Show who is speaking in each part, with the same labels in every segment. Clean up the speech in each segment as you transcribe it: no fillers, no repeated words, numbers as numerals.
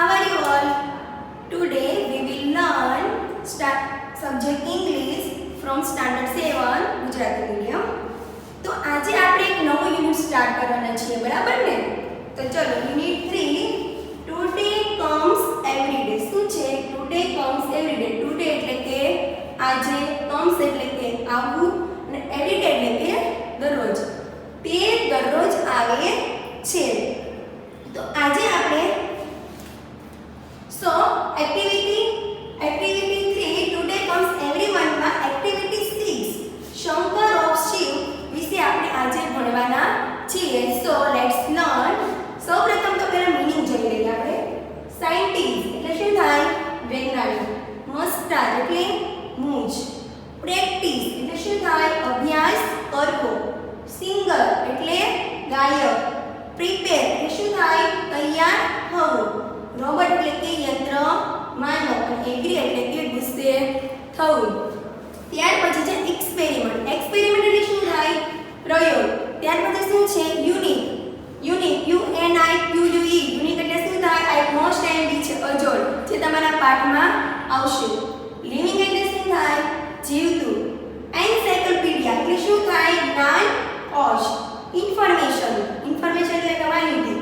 Speaker 1: How are you all? Today we will learn subject English from standard 7 Gujarati medium. તો આજે આપણે એક નવો યુનિટ સ્ટાર્ટ કરવાના છીએ, બરાબર ને? તો ચલો યુનિટ 3 ટુડે કમ્સ એવરીડે. શું છે ટુડે કમ્સ એવરીડે? ટુડે એટલે કે આજે, કમ્સ એટલે કે આવવું, અને એવરીડે એટલે કે દરરોજ. તે દરરોજ આવે છે. તો આજે આપણે એક્ટિવિટી 3 ટુડે કમ્સ એવરીવન માં એક્ટિવિટી 6 શંકર ઓફ શિવ વિશે આપણે આજે ભણવાના છીએ. So let's learn. સૌપ્રથમ તો પહેલા મીનિંગ જોઈ લઈએ આપણે. સાયન્ટિસ્ટ એટલે શું થાય? વૈજ્ઞાનિક. મસ્ટાર્ડ એટલે મૂછ. પ્રેક્ટિસ એટલે શું થાય? અભ્યાસ કરવો. સિંગર એટલે ગાયક. પ્રિપેર એટલે શું થાય? તૈયાર થવું. રોબોટ એટલે કે યંત્ર, માનવ. અને એગ્રી એટલે કે ગુસ્સે થવું. ત્યાર પછી છે એક્સપેરિમેન્ટ. એક્સપેરિમેન્ટ એટલે શું થાય? પ્રયોગ. ત્યાર પછી શું છે? યુનિક. Unique UNIQUE. યુનિક એટલે શું થાય? આ એક મોસ્ટ એન્ડી છે, અજોડ, જે તમારા પાઠમાં આવશે. લિવિંગ એટલે શું થાય? જીવતું. એન્સાઇક્લોપીડિયા એટલે શું થાય? જ્ઞાન કોશ. ઇન્ફોર્મેશન એટલે માહિતી.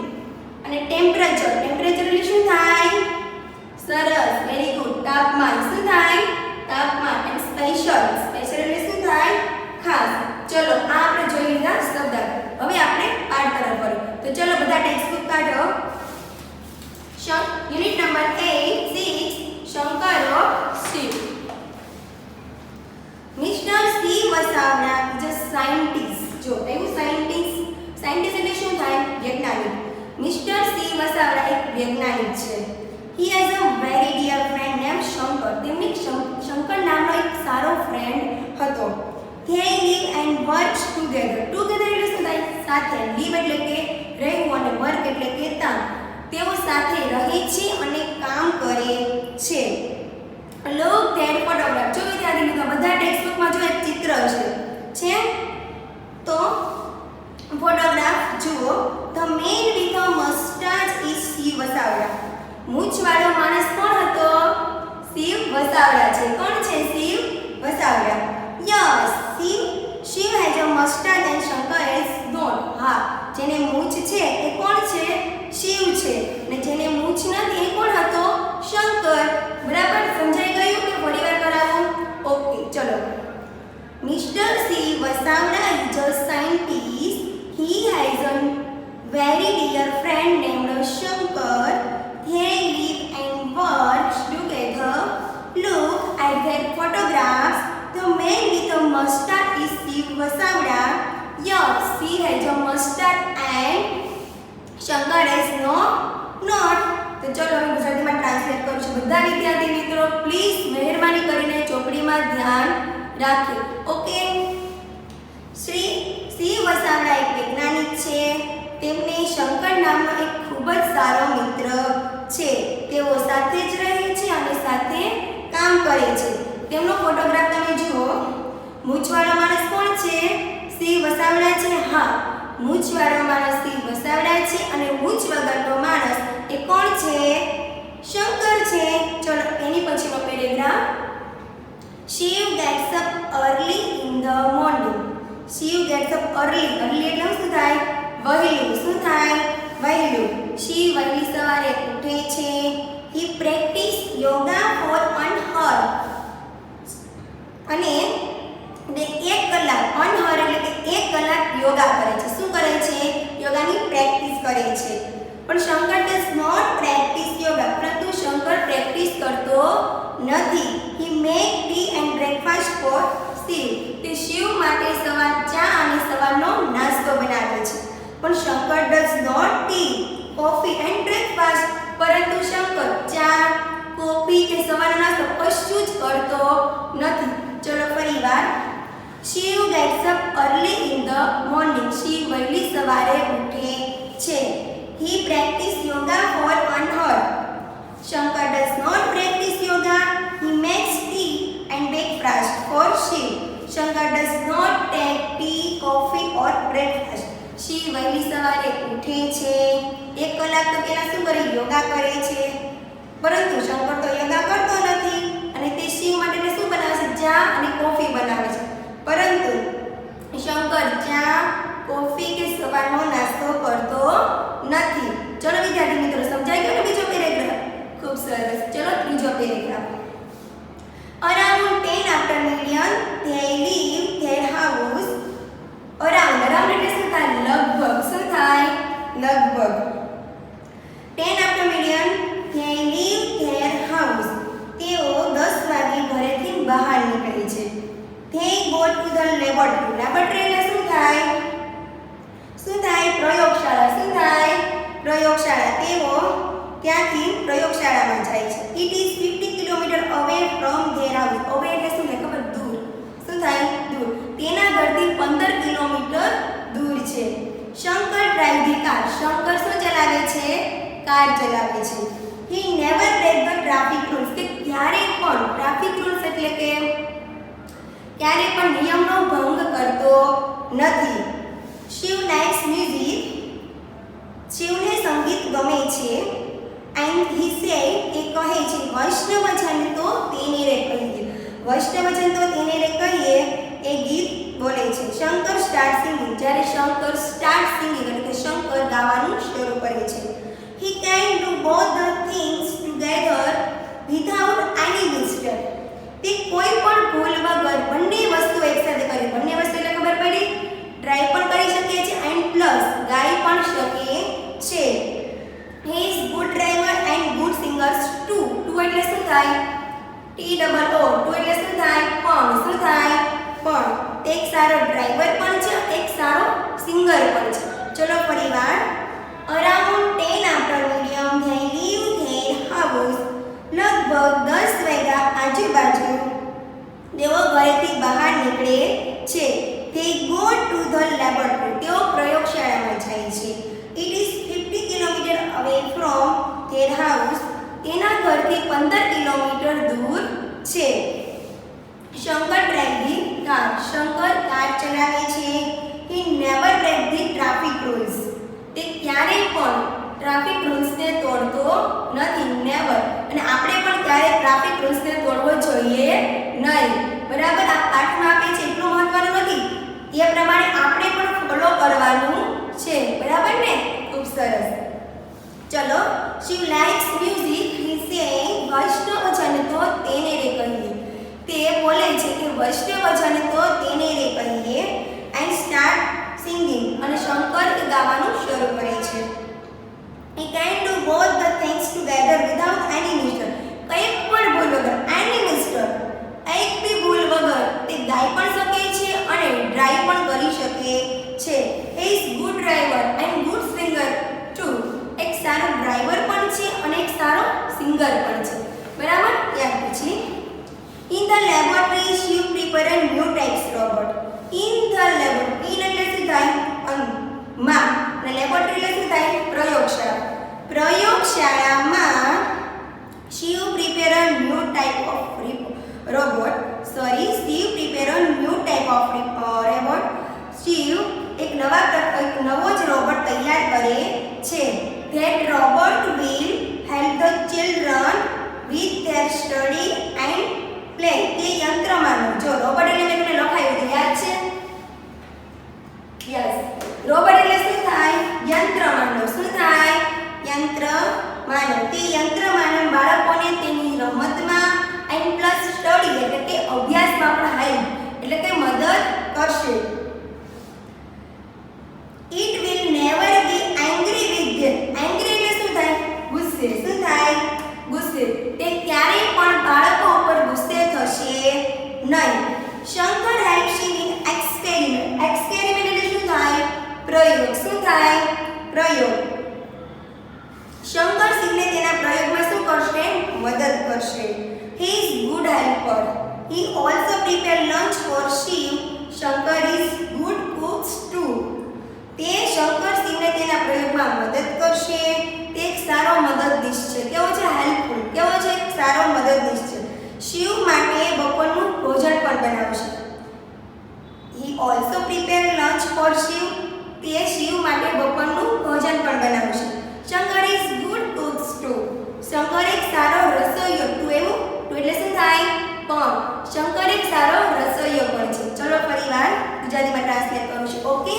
Speaker 1: અને ટેમ્પરેચર એટલે શું થાય? સરસ, વેરી ગુડ. તાપમાન શું થાય? તાપમાન. અને સ્પેશિયલ એટલે શું થાય? ખાસ. ચલો આ આપણે જોઈ લીધા શબ્દ. હવે આપણે પાઠ તરફ વળીએ. તો ચલો બધા ટેક્સ્ટ બુક કાઢો. Unit number 8 6 Shankar of Shiv. Mister C Vasavada is a scientist. જો એવું સાયન્ટિસ્ટ એટલે શું થાય? વૈજ્ઞાનિક. મિસ્ટર સી વસાવડા એક વૈજ્ઞાનિક છે. He has a very dear friend named Shankar. તેમને શંકર નામનો એક સારો ફ્રેન્ડ હતો. They live and work together. Together એટલે શું થાય? સાથે. Live એટલે કે રહેવું અને work એટલે કે કામ. તેઓ સાથે રહે છે અને કામ કરે છે. Look their photograph. જો વિદ્યાર્થી મિત્રો બધા ટેક્સ્ટ બુકમાં જો એક ચિત્ર છે તો ફોટોગ્રાફ જુઓ. The man with a mustache is Shiv Vasavada. મૂછવાળો માણસ કોણ હતો? શિવ વસાવડા છે. કોણ છે? Shiv Vasavada. Yes, Shiv has a mustache and Shankar has not. હા, જેને મૂછ છે એ કોણ છે? શિવ છે. અને જેને મૂછ નથી એ કોણ હતો? શંકર. બરાબર સમજાઈ ગયું કે ફરીવાર કરાવો? ઓકે, ચલો. Mister C Vasavada is a scientist. He has a very dear friend named Shankar. They live and work together. Look at their photographs. The man with a mustache is Shiv Vasavada. Yes, he has a mustache and Shankar has not. તો ચલો હું ગુજરાતીમાં translate કરું છું. બધા વિદ્યાર્થી મિત્રો please મહેરબાની કરીને ચોપડીમાં ધ્યાન રાખો. ઓકે. શ્રી શિવ વસાવડા એક વૈજ્ઞાનિક છે. તેમને શંકર નામનો એક ખૂબ જ સારો મિત્ર છે. તેઓ સાથે જ રહે છે અને સાથે કામ કરે છે. તેમનો ફોટોગ્રાફ તમે જુઓ. મૂછવાળો માણસ કોણ છે? શિવ વસાવડા છે. હા, મૂછવાળો માણસ શિવ વસાવડા છે અને મૂછ વગરનો માણસ એ કોણ છે? શંકર છે. ચલો એની પછીનો paragraph. Shiv gets up early in the morning. Shiv gets up early. Early એટલે શું થાય? વહેલું. શું થાય? વહેલું. શિવ વહેલી સવારે ઉઠે છે. He practice yoga for 1 hour. અને 1 કલાક, 1 hour એટલે કે 1 કલાક યોગા કરે છે. શું કરે છે? યોગાની પ્રેક્ટિસ કરે છે. પણ Shankar does not practice yoga. પરંતુ શંકર પ્રેક્ટિસ કરતો નથી. He make tea and breakfast for Shiv. તે શિવ માટે ચા અને સવારનો નાસ્તો બનાવે છે. પણ Shankar does not tea, coffee and breakfast. પરંતુ શંકર ચા, કોફી કે સવારનો નાસ્તો કશું જ કરતો નથી. ચલો ફરીવાર. Shiv gets up early in the morning. Shiv વહેલી સવારે ઉઠે છે. He practice yoga for 1 hour. Shankar does not practice yoga. He makes tea and breakfast for Shiv. Shankar does not take tea, coffee or breakfast. Shiv વહેલી સવારે ઉઠે છે. 1 કલાક તો પહેલા શું કરે? યોગા કરે છે. પરંતુ શંકર તો યોગા કરતો નથી અને તે શિવ માટે શું બનાવે છે? ચા અને કોફી બનાવે છે. પરંતુ શંકર ચા, કોફી કે સવારનો નાસ્તો કરતો નથી. ચલો વિદ્યાર્થી મિત્રો, સમજાઈ ગયો ને બીજો પેરેગ્રાફ? ખૂબ સરસ. ચલો ત્રીજો paragraph. Around 10 after median, they leave their house. Around એટલે શું થાય? લગભગ. શું થાય? લગભગ. 10 after median, they leave their house. તેઓ 10 વાગે ઘરેથી બહાર નીકળે છે. They go to the laboratory. Laboratory એટલે શું થાય? શું થાય? પ્રયોગશાળા. શું થાય? પ્રયોગશાળા. તેઓ ત્યાંથી પ્રયોગશાળામાં જાય છે. It is 50 kilometre away from their house. Away એટલે શું થાય? ખબર? દૂર. શું થાય? દૂર. તેના ઘરથી 15 કિલોમીટર દૂર છે. Shankar drive the car. Shankar શું ચલાવે છે? કાર ચલાવે છે. He never break the traffic rules. કે ક્યારે પણ ટ્રાફિક રૂલ્સ એટલે કે ક્યારે પણ નિયમનો ભંગ કરતો નથી. Shiv likes music. શિવને સંગીત ગમે છે. એન્ડ હી સે, એ કહે છે, વૈષ્ણવજન તો તેને રે કહીએ. વૈષ્ણવજન તો તેને રે કહીએ એ ગીત બોલે છે. Shankar start singing. જ્યારે શંકર સ્ટાર્ટ સિંગિંગ એટલે કે શંકર ગાવાનું શરૂ કરે છે. He can do both the things together without any mistake. તે કોઈ પણ ભૂલ વગર બંને વસ્તુ એકસાથે કરે. બંને વસ્તુ એટલે ખબર પડી? ટ્રાય પણ કરી શકે છે એન્ડ પ્લસ ગાઈ પણ શકે છે. He is good driver and good singers too. Too એટલે શું થાય? TOO. Too એટલે શું થાય? પણ. શું થાય? પણ. તે એક સારો ડ્રાઈવર પણ છે, એક સારો સિંગર પણ છે. ચલો ફરીવાર. Around 10 after medium, they leave their house. લગભગ 10 વાગ્યા આજુબાજુ તેઓ ઘરેથી બહાર નીકળે છે. They go to the laboratory. તેઓ પ્રયોગશાળામાં જાય છે. It is 50 kilometre away from their house. તેના ઘરથી 15 કિલોમીટર દૂર છે. Shankar drive the car. Shankar car ચલાવે છે. He never break the traffic rules. તે ક્યારેય પણ ટ્રાફિક રૂલ્સને તોડતો નથી. નેવર. અને આપણે પણ ક્યારેય ટ્રાફિક રૂલ્સને તોડવો જોઈએ નહીં. બરાબર? આ પાઠમાં આપે છે એટલું મહત્વનું નથી. એ પ્રમાણે આપણે પણ ફોલો કરવાનું છે. બરાબર ને? ખૂબ સરસ. ચલો. Shiv likes music. હી સે, વૈષ્ણવજન તો તેને રે કહીએ. તે બોલે છે કે વૈષ્ણવજન તો તેને રે કહીએ. And start singing. અને શંકર ગાવાનું શરૂ કરે છે. He can do both the things together without any mistake. કંઈક પણ ભૂલ વગર. any mistake. એક બી ભૂલ વગર તે ગાઈ પણ શકે છે અને ડ્રાઈવ પણ કરી શકે છે. He is good driver and good singer too. એક સારો ડ્રાઈવર પણ છે અને એક સારો સિંગર પણ છે. બરાબર? ત્યાર પછી in the laboratory she prepare a new types robot. in the laboratory. in એટલે શું થાય? માં. અને લેબોરેટરી એટલે શું થાય? પ્રયોગશાળા. પ્રયોગશાળામાં Shiv prepare a new type of robot. Shiv prepare a new type of robot. Shiv એક નવો જ રોબોટ તૈયાર કરે છે. That robot will help the children with their study and play. તે યંત્રમાનવ. જો રોબોટ એટલે મેં તમને લખાયું છે, યાદ છે? યસ. રોબોટ એટલે શું થાય? યંત્રમાનવ. શું થાય? યંત્રમાનવ. તે યંત્રમાનવ બાળકોને તેની રમતમાં એન્ડ પ્લસ સ્ટડી એટલે કે અભ્યાસમાં પણ હેલ્પ એટલે કે મદદ કરશે. It will never be angry with them. Angry એટલે શું થાય? ગુસ્સે. શું થાય? ગુસ્સે. તે ક્યારેય પણ બાળકો ઉપર ગુસ્સે થશે નહીં. Shankar helps him in experiment. Experiment એટલે શું થાય? પ્રયોગ. શું થાય? પ્રયોગ. શંકર શિવને તેના પ્રયોગમાં શું કરશે? મદદ કરશે. He is good helper. He also prepare lunch for Shiv. Shankar is good cooks too. તે શંકર શિવને તેના પ્રયોગમાં મદદ કરશે. તે એક સારો મદદનીશ છે. કેવો છે? હેલ્પફુલ. કેવો છે? સારો મદદનીશ છે. શિવ માટે બપોરનું ભોજન પણ બનાવશે. He also prepare lunch for Shiv. તે શિવ માટે બપોરનું ભોજન પણ બનાવશે. Shankar is good cooks too. Shankar એક સારો રસોઈયો ટુ એવું ટુ એટલે શું થાય પણ શંકર એક સારો રસોઈયો પણ છે ચલો ફરીવાર ગુજરાતીમાં ટ્રાન્સલેટ કરું છું ઓકે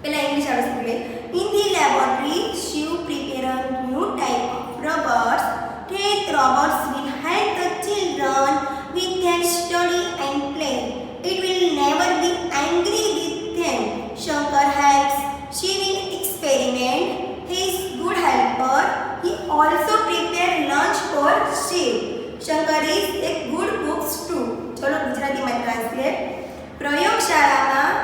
Speaker 1: પહેલા ઇંગ્લિશ આવે છે in the laboratory Shiv prepare a new type of robots that robots will help the children with their study and play it will never be angry with them Shankar helps Shiv in experiment he is good helper he also prepare lunch for Shiv Shankar is a good cooks too ચલો ગુજરાતીમાં translate પ્રયોગશાળામાં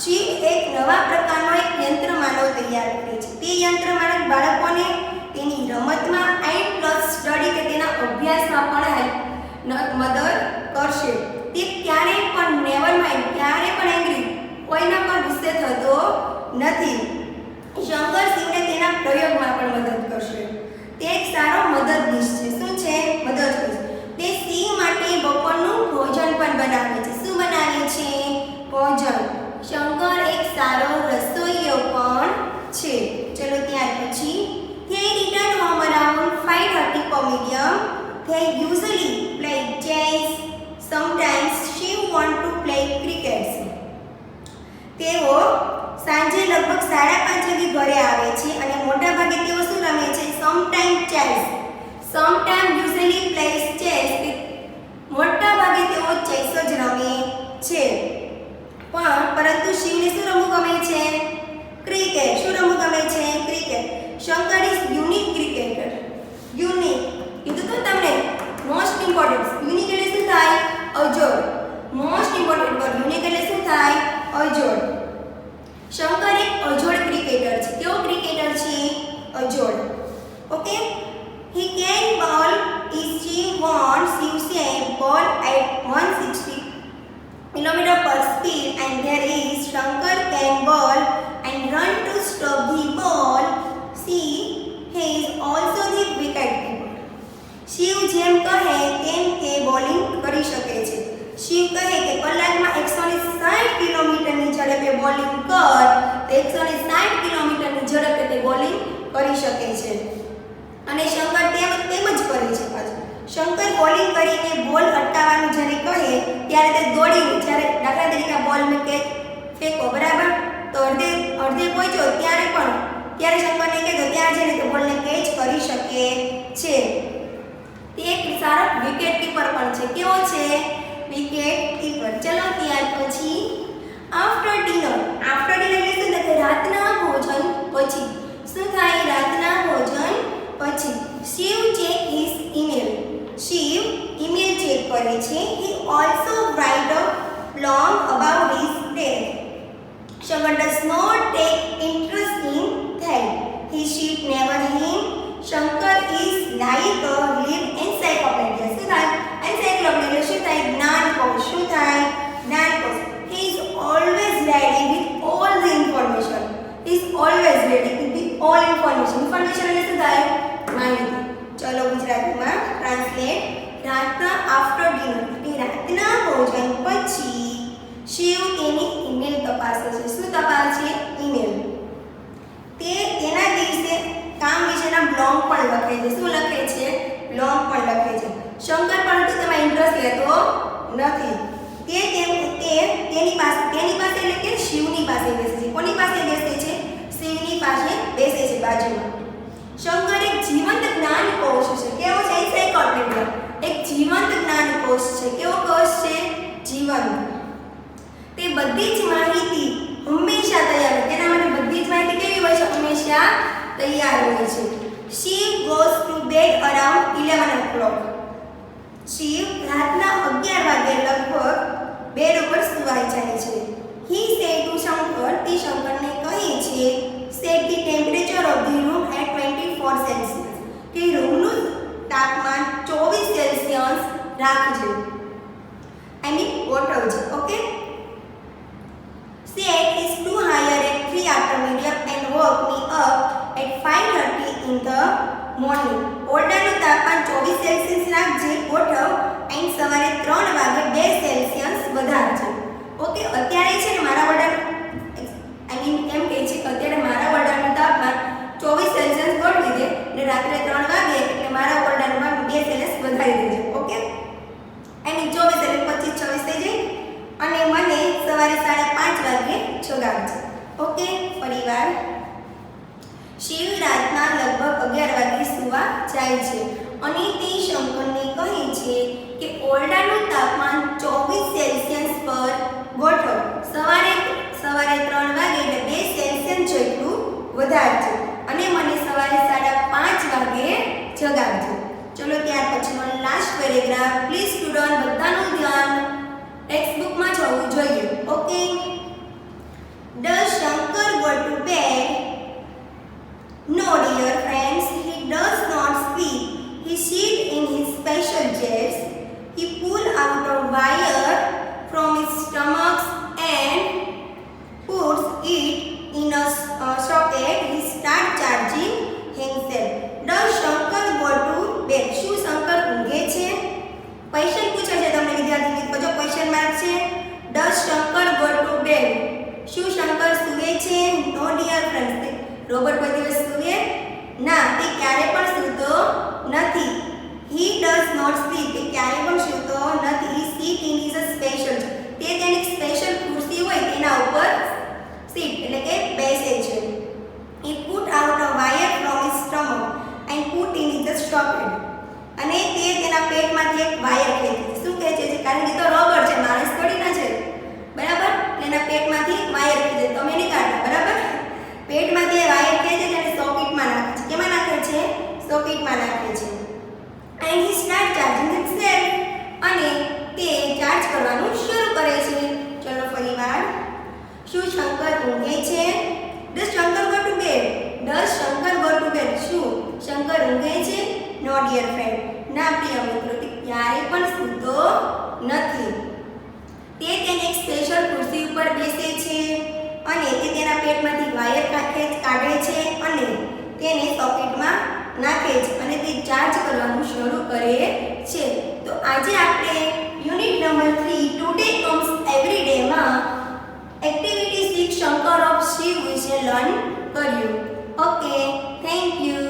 Speaker 1: શિવ એક નવા પ્રકારનો એક યંત્રમાનવ તૈયાર કરે છે તે યંત્રમાનવ બાળકોને તેની રમતમાં એન્ડ પ્લસ સ્ટડી કે તેના અભ્યાસમાં પણ મદદ કરશે તે ક્યારેય પણ નેવર માઇન્ડ ક્યારેય પણ એંગ્રી કોઈના પર ગુસ્સે થતો નથી શંકર શિવને તેના પ્રયોગમાં પણ મદદ કરશે તે એક સારો મદદનીશ છે શું છે મદદનીશ તે શિવ માટે બપોરનું ભોજન પણ બનાવે છે શું બનાવે છે ભોજન શંકર એક સારો રસોઈયો પણ છે ચલો ત્યાર પછી they return home around 5:30 p.m. they usually play chess sometimes she want to play cricket તેઓ સાંજે લગભગ 5:30 વાગે ઘરે આવે છે અને મોટા ભાગે તેઓ શું રમે છે sometime chess sometime usually place chess મોટા ભાગે તેઓ ચેસ જ રમે છે પરંતુ શિવને શું રમવું ગમે છે ક્રિકેટ શું રમવું ગમે છે cricket Shankar is unique cricketer unique કીધું તો તમને મોસ્ટ ઇમ્પોર્ટન્ટ યુનિક એટલે શું થાય અજોડ મોસ્ટ ઇમ્પોર્ટન્ટ વર્ડ યુનિક એટલે શું થાય અજોડ શંકર એક અજોડ ક્રિકેટર છે કેવો ક્રિકેટર છે અજોડ okay he can bowl if she wants use a ball at 160 kilometer per speed and there is Shankar can bowl and run to stop the ball see he is also the wicket keeper Shiv જેમ કહે તેમ તે bowling કરી શકે છે શિવ કહે કે કલાકમાં 160 કિલોમીટરની ઝડપે બોલિંગ કર તો 160 કિલોમીટરની ઝડપે તે બોલિંગ કરી શકે છે અને શંકર તેમ જ કરે છે પાછું શંકર બોલિંગ કરીને બોલ અટકાવવાનું જ્યારે કહે ત્યારે તે દોડીને જ્યારે દાખલા તરીકે બોલ મેં કે ફેંકો બરાબર તો અડધે પહોંચ્યો ત્યારે શંકરને કહેતો ત્યાં જઈને તે બોલને કેચ કરી શકે છે તે એક સારો વિકેટ કીપર પણ છે કેવો છે વિકેટ કીપર ચલો ત્યાર પછી આફ્ટર ડિનર એટલે શું કે રાતના ભોજન પછી શું થાય રાતના ભોજન પછી Shiv check his email Shiv email check કરે છે he also write a blog about his day Shankar does not take interest in that his sheep never him Shankar is like a live encyclopedia શું થાય encyclopedia શું થાય જ્ઞાનકોશ શું થાય જ્ઞાનકોશ he is always ready with all the information he is always ready with the all information એટલે શું થાય માહિતી ચલો ગુજરાતીમાં ટ્રાન્સલેટ રાતના આફ્ટર ડિનર એટલે રાતના ભોજન પછી શિવ તેની ઈમેલ તપાસે છે શું તપાસે ઈમેલ તે તેના દિવસે કામ વિશેના બ્લોગ પણ લખે છે શું લખે છે બ્લોગ પણ લખે છે શંકર પરંતુ તેમાં ઇન્ટરેસ્ટ લેતો નથી તેની પાસે એટલે કે શિવની પાસે બેસે છે કોની પાસે બેસે છે શિવની પાસે બેસે છે બાજુમાં શંકર એક જીવંત જ્ઞાનકોશ છે કેવો છે એન્સાઇક્લોપીડિયા એક જીવંત જ્ઞાનકોશ છે કેવો કોશ છે જીવંત તે બધી જ માહિતી હંમેશા તૈયાર હોય તેના માટે બધી જ માહિતી કેવી હોય છે હંમેશા તૈયાર હોય છે Shiv goes to bed around 11 o'clock Shiv રાતના 11 વાગે લગભગ બેડ ઉપર સુવાઈ જાય છે he said to શંકર તે શંકરને કહે છે set the temperature of the room at 24 celsius કે રૂમનું તાપમાન 24 સેલ્સિયસ રાખજો ગોઠવજો okay set is to hire at 3 after medium and woke me up at 5:30 in the morning ઓરડાનું તાપમાન 24 સેલ્સિયસ રાખજે ગોઠવ એન્ડ સવારે 3 વાગે 2 સેલ્સિયસ વધારજો ઓકે અત્યારે છે ને મારા ઓરડાનું એમ કહે છે કે અત્યારે મારા ઓરડાનું તાપમાન 24 સેલ્સિયસ ગોઠવી દે અને રાત્રે 3 વાગે જગાડજે. ઓકે, ફરીવાર. શિવ રાતના લગભગ 11 વાગે સૂવા જાય છે અને તે શંકરને કહે છે કે ઓરડાનું તાપમાન 24 સેલ્સિયસ પર ગોઠવ. સવારે 3 વાગે એટલે 2 સેલ્સિયસ જેટલું વધારજો અને મને સવારે 5:30 વાગે જગાડજો. ચલો ત્યાર પછીનો લાસ્ટ પેરેગ્રાફ. પ્લીઝ સ્ટુડન્ટ બધાનું ધ્યાન ટેક્સ્ટ બુકમાં જવું જોઈએ. Okay. Does Shankar go to bed? No, dear friends, he does not sleep. He sits in his special chairs. He pulls out a wire from his stomach and puts it in a socket. He starts charging himself. Does Shankar go to bed? શું શંકર ઊંઘે છે? Question પૂછે છે તમને વિદ્યાર્થી મિત્રો. જો question mark છે. Does Shankar go to bed? શું શંકર સૂવે છે? નો ડિયર ફ્રેન્ડ્સ, રોબોટ કોઈ દિવસ સૂવે ના, તે ક્યારે પણ સૂતો નથી. He does not sleep, તે ક્યારે પણ સૂતો નથી. He sits in his special, તે તેની સ્પેશિયલ ખુરશી હોય તેના ઉપર સીટ એટલે કે બેસે છે. He put out a wire from his stomach and put in his socket. અને તે તેના પેટમાંથી એક વાયર ખેંચે છે. શું ખેંચે છે? કારણ કે તો રોબોટ છે, માણસ થોડી ના છે, બરાબર? એના પેટમાંથી વાયર ખેંચે. તમે નહીં કાઢો, બરાબર? પેટમાંથી વાયર ખેંચે છે અને સોકેટમાં નાખે છે. કેમાં નાખે છે? સોકેટમાં નાખે છે. And he start charging himself. અને તે ચાર્જ કરવાનું શરૂ કરે છે. ચલો ફરીવાર. શું શંકર ઊંઘે છે? Does Shankar go to bed? Does Shankar go to bed? શું શંકર ઊંઘે છે? નો ડિયર ફ્રેન્ડ, ના પ્રિય મિત્રો, તે ક્યારે પણ સૂતો નથી. તે તેની એક સ્પેશિયલ ખુરશી ઉપર બેસે છે અને તે તેના પેટમાંથી વાયર કાઢે છે અને તેને સોકેટમાં નાખે છે અને તે ચાર્જ કરવાનું શરૂ કરે છે. તો આજે આપણે unit number 3 today comes every day માં એક્ટિવિટી 6 શંકર ઓફ શિવ વિશે લર્ન કર્યું. Okay, thank you.